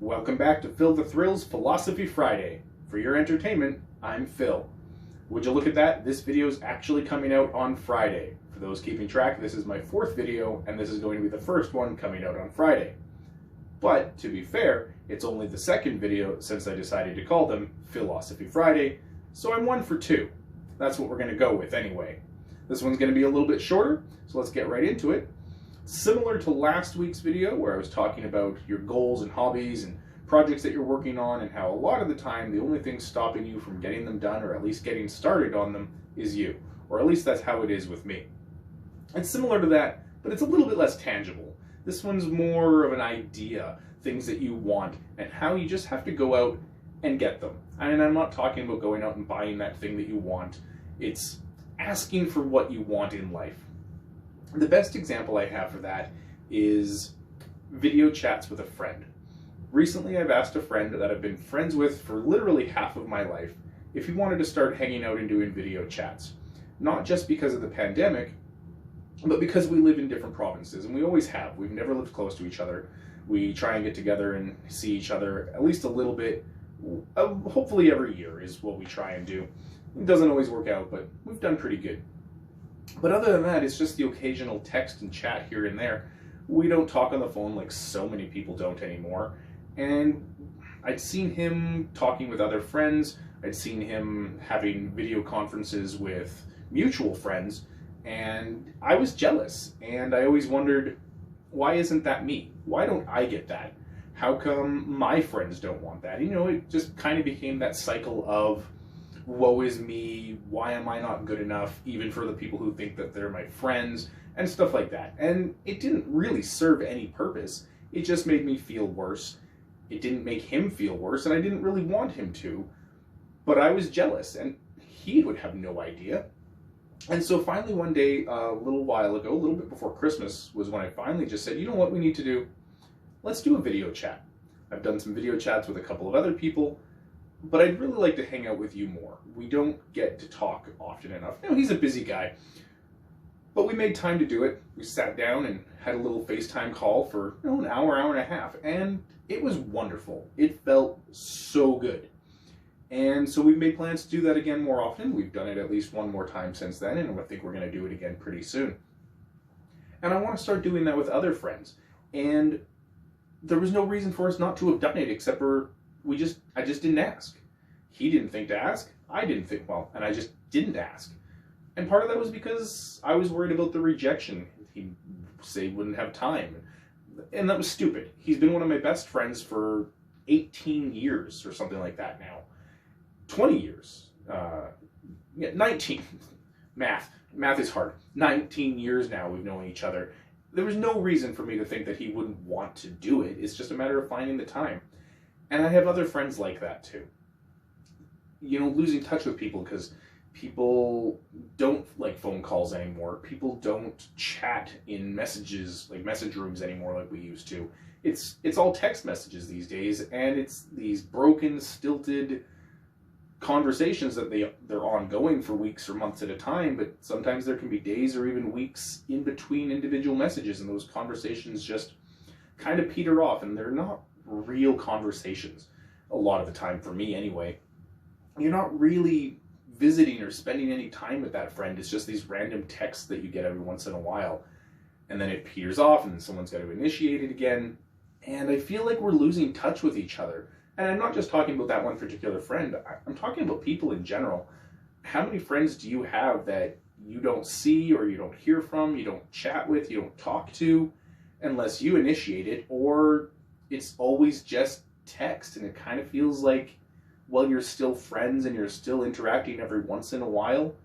Welcome back to Phil the Thrill's Philosophy Friday. For your entertainment, I'm Phil. Would you look at that? This video is actually coming out on Friday. For those keeping track, this is my fourth video, and this is going to be the first one coming out on Friday. But, to be fair, it's only the second video since I decided to call them Philosophy Friday, so I'm 1 for 2. That's what we're going to go with anyway. This one's going to be a little bit shorter, so let's get right into it. Similar to last week's video where I was talking about your goals and hobbies and projects that you're working on and how a lot of the time the only thing stopping you from getting them done or at least getting started on them is you. Or at least that's how it is with me. It's similar to that, but it's a little bit less tangible. This one's more of an idea, things that you want, and how you just have to go out and get them. And I'm not talking about going out and buying that thing that you want. It's asking for what you want in life. The best example I have for that is video chats with a friend. Recently I've asked a friend that I've been friends with for literally half of my life if he wanted to start hanging out and doing video chats. Not just because of the pandemic, but because we live in different provinces, and we always have. We've never lived close to each other. We try and get together and see each other at least a little bit, hopefully every year is what we try and do. It doesn't always work out, but we've done pretty good. But other than that, it's just the occasional text and chat here and there. We don't talk on the phone like so many people don't anymore. And I'd seen him talking with other friends. I'd seen him having video conferences with mutual friends. And I was jealous. And I always wondered, why isn't that me? Why don't I get that? How come my friends don't want that? You know, it just kind of became that cycle of, woe is me, why am I not good enough, even for the people who think that they're my friends, and stuff like that. And it didn't really serve any purpose. It just made me feel worse. It didn't make him feel worse, and I didn't really want him to. But I was jealous, and he would have no idea. And so finally one day, a little while ago, a little bit before Christmas, was when I finally just said, you know what we need to do? Let's do a video chat. I've done some video chats with a couple of other people, but I'd really like to hang out with you more. We don't get to talk often enough. You know, he's a busy guy. But we made time to do it. We sat down and had a little FaceTime call for an hour, hour and a half. And it was wonderful. It felt so good. And so we've made plans to do that again more often. We've done it at least one more time since then, and I think we're going to do it again pretty soon. And I want to start doing that with other friends. And there was no reason for us not to have done it except for I just didn't ask. He didn't think to ask. I didn't think, and I just didn't ask. And part of that was because I was worried about the rejection. He'd say he wouldn't have time. And that was stupid. He's been one of my best friends for 18 years or something like that now. 20 years. 19. Math is hard. 19 years now we've known each other. There was no reason for me to think that he wouldn't want to do it. It's just a matter of finding the time. And I have other friends like that too. You know, losing touch with people because people don't like phone calls anymore. People don't chat in messages, like message rooms anymore like we used to. It's all text messages these days, and it's these broken, stilted conversations that they're ongoing for weeks or months at a time, but sometimes there can be days or even weeks in between individual messages, and those conversations just kind of peter off, and they're not real conversations a lot of the time, for me anyway. You're not really visiting or spending any time with that friend. It's just these random texts that you get every once in a while, and then it peters off and someone's got to initiate it again, and I feel like we're losing touch with each other. And I'm not just talking about that one particular friend. I'm talking about people in general. How many friends do you have that you don't see or you don't hear from, you don't chat with, you don't talk to unless you initiate it, or it's always just text, and it kind of feels like, well, you're still friends and you're still interacting every once in a while,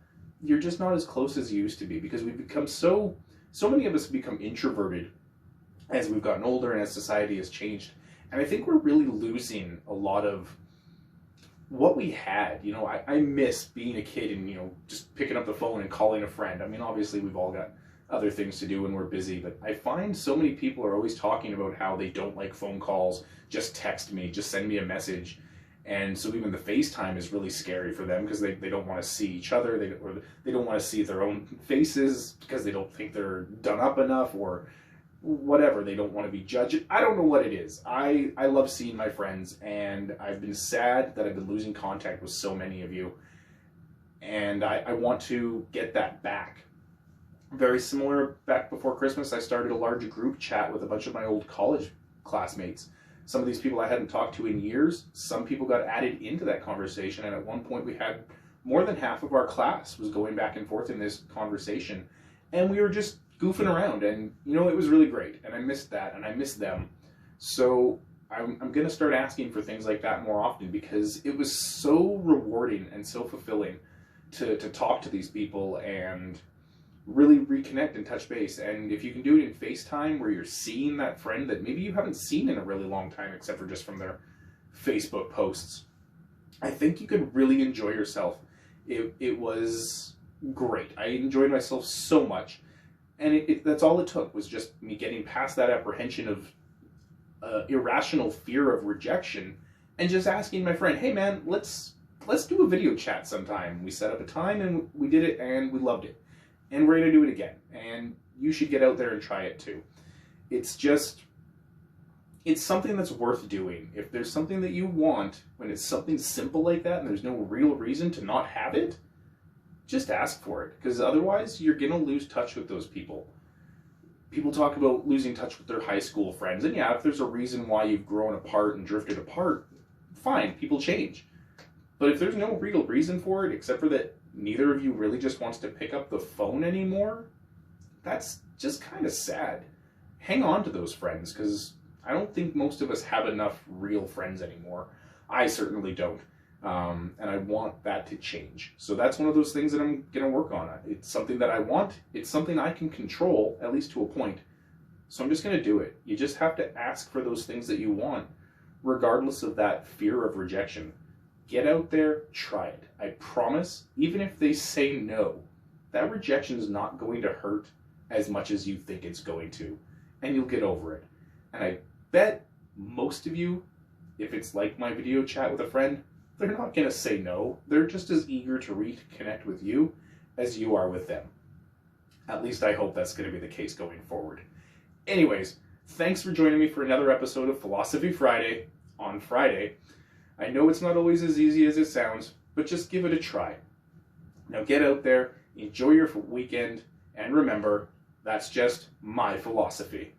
you're just not as close as you used to be, because we've become so many of us have become introverted as we've gotten older and as society has changed. And I think we're really losing a lot of what we had. You know, I miss being a kid and, you know, just picking up the phone and calling a friend. I mean, obviously we've all got other things to do when we're busy, but I find so many people are always talking about how they don't like phone calls, just text me, just send me a message. And so even the FaceTime is really scary for them because they don't want to see each other, they don't want to see their own faces because they don't think they're done up enough, or whatever, they don't want to be judged. I don't know what it is. I love seeing my friends, and I've been sad that I've been losing contact with so many of you, and I want to get that back. Very similar, back before Christmas, I started a large group chat with a bunch of my old college classmates. Some of these people I hadn't talked to in years. Some people got added into that conversation, and at one point we had more than half of our class was going back and forth in this conversation, and we were just goofing around, and it was really great, and I missed that, and I missed them. So I'm going to start asking for things like that more often, because it was so rewarding and so fulfilling to talk to these people and really reconnect and touch base. And if you can do it in FaceTime, where you're seeing that friend that maybe you haven't seen in a really long time, except for just from their Facebook posts, I think you could really enjoy yourself. It was great. I enjoyed myself so much. And that's all it took, was just me getting past that apprehension of irrational fear of rejection, and just asking my friend, hey man, let's do a video chat sometime. We set up a time and we did it, and we loved it. And we're going to do it again. And you should get out there and try it too. It's something that's worth doing. If there's something that you want, when it's something simple like that and there's no real reason to not have it, just ask for it, because otherwise you're going to lose touch with those people. People talk about losing touch with their high school friends, and yeah, if there's a reason why you've grown apart and drifted apart, fine, people change. But if there's no real reason for it, except for that neither of you really just wants to pick up the phone anymore, that's just kind of sad. Hang on to those friends, because I don't think most of us have enough real friends anymore. I certainly don't. And I want that to change. So that's one of those things that I'm going to work on. It's something that I want. It's something I can control, at least to a point. So I'm just going to do it. You just have to ask for those things that you want, regardless of that fear of rejection. Get out there, try it. I promise, even if they say no, that rejection is not going to hurt as much as you think it's going to. And you'll get over it. And I bet most of you, if it's like my video chat with a friend, they're not going to say no. They're just as eager to reconnect with you as you are with them. At least I hope that's going to be the case going forward. Anyways, thanks for joining me for another episode of Philosophy Friday on Friday. I know it's not always as easy as it sounds, but just give it a try. Now get out there, enjoy your weekend, and remember, that's just my philosophy.